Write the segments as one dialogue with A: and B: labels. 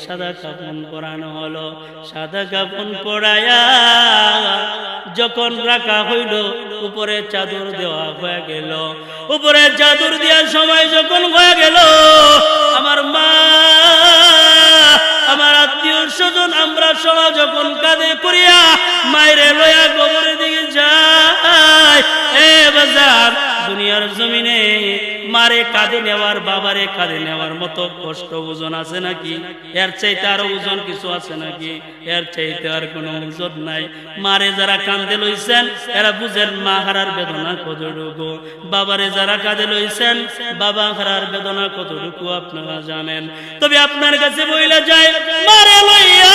A: সাদা কাফন পরানো হলো। সাদা কাফন পরায়া যখন রাখা হইল, উপরে চাদর দেওয়া হয়ে গেল। উপরে চাদর দেওয়ার সময় যখন হয়ে গেল, আমার মা, আমার আত্মীয় স্বজন, আমরা সবাই যখন কাঁধে করিয়া মায়ের লয়া কবরের দিকে যাই। এ বাজার, দুনিয়ার জমিনে মারে কাঁধে নেওয়ার, বাবারে কাঁধে নেওয়ার মতো কষ্ট ওজন আছে নাকি? এর চাইতে আরো ওজন কিছু আছে নাকি? এর চাইতে আর কোনো ওজন নাই। মারে যারা কাঁধে লইছেন এরা বুঝেন মা হারার বেদনা কতটুকু। বাবারে যারা কাঁধে লইছেন, বাবা হারার বেদনা কতটুকু আপনারা জানেন। তবে আপনার কাছে বইলা যায়, মারে লইয়া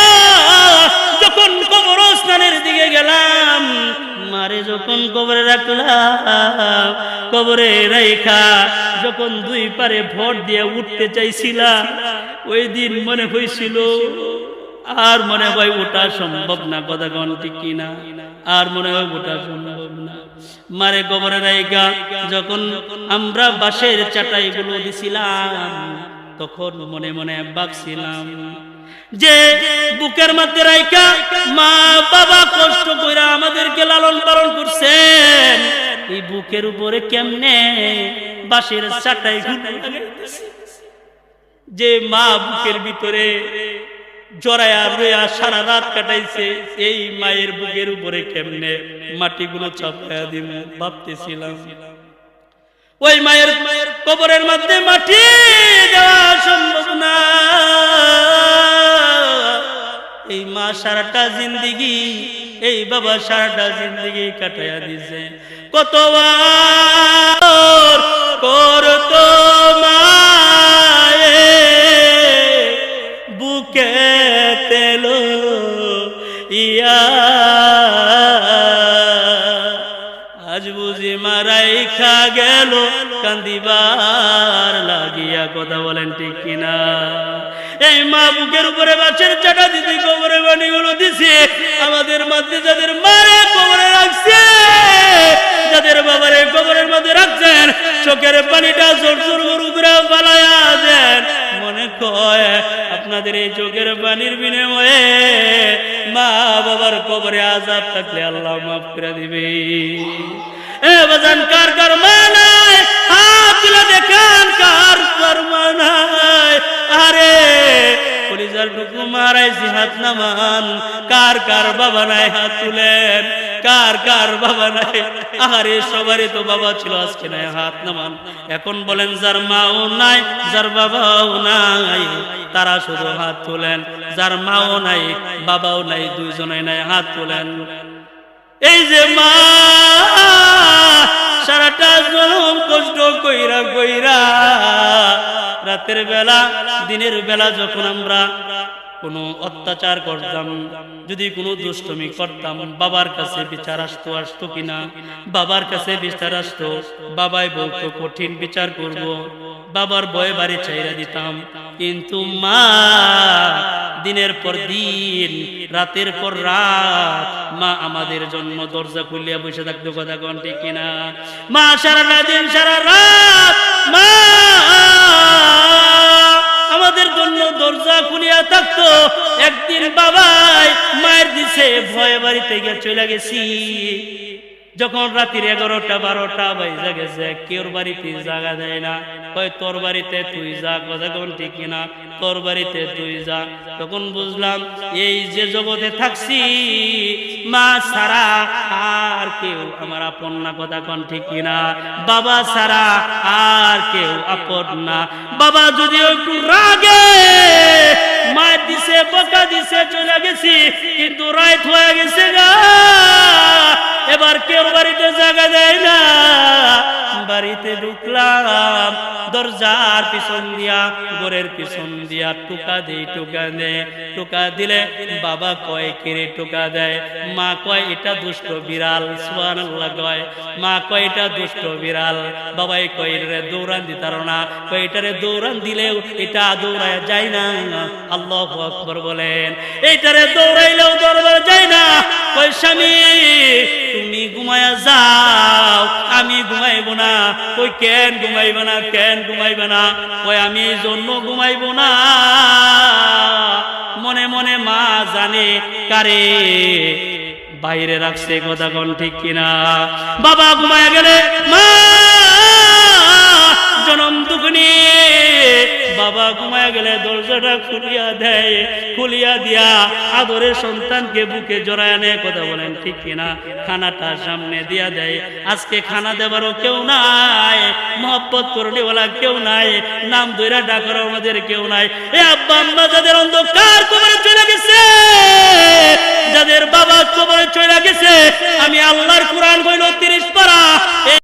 A: যখন কবরস্থানের দিকে গেলাম, মারে যখন কবরে রাখলাম, কবরে রাইখা যখন দুই পারে ভর দিয়ে উঠতে চাইছিলাম, ওই দিন মনে হয়েছিল আর মনে হয় ওটা সম্ভব না। কথা কোন ঠিক কিনা? আর মনে হয় ওটা সম্ভব না। মারে কবরে রাইখা যখন আমরা বাঁশের চাটাইগুলো দিছিলাম, তখন মনে মনে ভাবছিলাম যে বুকের মধ্যে রাইখা মা বাবা কষ্ট কইরা আমাদেরকে লালন পালন করছেন, এই বুকের উপরে কেমনে বাঁশের চাটাই লাগাইতেছে। যে মা বুকের ভিতরে জড়ায়া রইয়া সারা রাত কাটাইছে, এই মায়ের বুকের উপরে কেমনে মাটিগুলো চাপায়া দিব ভাবতেছিলাম। ওই মায়ের কবরের মধ্যে মাটি দেওয়া সম্ভব না। এই মা সারাটা জিন্দেগি, এই বাবা সারাটা জিন্দেগি কাটাইয়া দিছে। কতবার করতো মায়ে বুকে তেলো ইয়া, আজ বুঝি মারাই খা গেল কান্দিবার লাগিয়া। কথা বলেন ঠিক কিনা? এই মা বুকের উপরে বাঁশের চাটা দিতে কবরে বাণীগুলো দিছে। আমাদের মধ্যে যাদের মারে কবরে রাখছে, যাদের বাবারে কবরের মধ্যে রাখছেন, চোখের পানিটা জোর জোর করে পালায়া দেন। মনে কয় আপনাদের এই চোখের পানির বিনিময়ে মা বাবার কবরে আযাব থাকলে আল্লাহ মাফ করে দিবে। এ বাজান, কার কার মা নাই? হাত তুলে দেখান কার কার মা নাই। আরে কলিজার টুকরো মারাইছি, হাত নামান। কার কার বাবা নাই? হাত তুলেন। কার কার বাবা নাই? আরে সবারই তো বাবা ছিল, আজকে নাই, হাত নামান। এখন বলেন যার মাও নাই, যার বাবাও নাই, তারা শুধু হাত তুলেন। যার মাও নাই, বাবাও নাই, দুইজনে নাই, হাত তুলেন। এই যে মা সারাটা জনম কষ্ট কইরা কইরা রাতের বেলা, দিনের বেলা যখন আমরা কোনো অত্যাচার করতাম, যদি কোনো দুষ্টমি করতাম, বাবার কাছে বিচার আসতো কিনা? বাবার কাছে বিচার আসতো, বাবাই বলতো কঠিন বিচার করব, বাবার ভয়ে বাড়ি ছাইরা দিতাম। কিন্তু মা দিনের পর দিন, রাতের পর রাত মা আমাদের জন্য দরজা খুলিয়া বসে থাকতো। কথা কোন ঠিক কিনা? মা সারাটা দিন সারা রাত মা আমাদের জন্য দরজা খুলিয়া থাকতো। একদিন বাবাই মায়ের দিছে, ভয়ে বাড়িতে গিয়ে চলে গেছি। যখন রাতের 11টা-12টা বাজে গেছে, কেউ বাড়িতে জায়গা দেয় না, কয় তোর বাড়িতে তুই যা। কথা কোন ঠিক কিনা? তোর বাড়িতে তুই যা। তখন বুঝলাম এই যে জগতে থাকছি, মা ছাড়া আর কেউ আমার আপন না। কথা কোন ঠিক কিনা? বাবা ছাড়া আর কেউ আপন না। বাবা যদি একটু রাগে মার দিছে, বকা দিছে, চলে গেছি, কিন্তু রাত হয়ে গেছে গা, এবার কেউ বাড়িতে জায়গা দেয় না। বাড়িতে ঢুকলাম, দরজার পিছন দিয়া, ঘরের পিছন দিয়া টোকা দেই, টোকা দেয়। টোকা দিলে বাবা কয় কিরে টোকা দেয়? মা কয় এটা দুষ্ট বিড়াল। সুবহানাল্লাহ কয়। মা কয় এটা দুষ্ট বিড়াল। বাবাই কয় রে দৌড়ান দিতার না, কয় এটারে দৌড়ান দিলেও এটা দৌড়ায় যায় না। আল্লাহু আকবার বলেন। এইটারে দৌড়াইলেও দৌড়ায় যায় না। কয় স্বামী তুমি ঘুমায়া যাও, আমি ঘুমাইব না। কই কেন ঘুমাইব না? কেন ঘুমাইব না? কই আমি এই জন্য ঘুমাইব না, টানে কারে বাইরে রাখছে, কথা কোন ঠিক কিনা? বাবা ঘুমায় গেলে মা জনম দুঃখনি, বাবা ঘুমায় গেলে দরজাটা খুলিয়া দেয়, খুলিয়া দিয়া আদরের সন্তানকে বুকে জড়ায় নেয়, কথা বলেন ঠিক কিনা? খানাটা সামনে দিয়া দেয়। আজকে খানা দেবারও কেউ নাই, মহব্বত করনেওয়ালা কেউ নাই, নাম ধইরা ডাকারও আমাদের কেউ নাই। এ আব্বা আম্মা যাদের অন্ধকার কবরে চলে গেছে, যাদের বাবা কবরে চলে গেছে, আমি আল্লাহর কোরআন কইল 30 পারা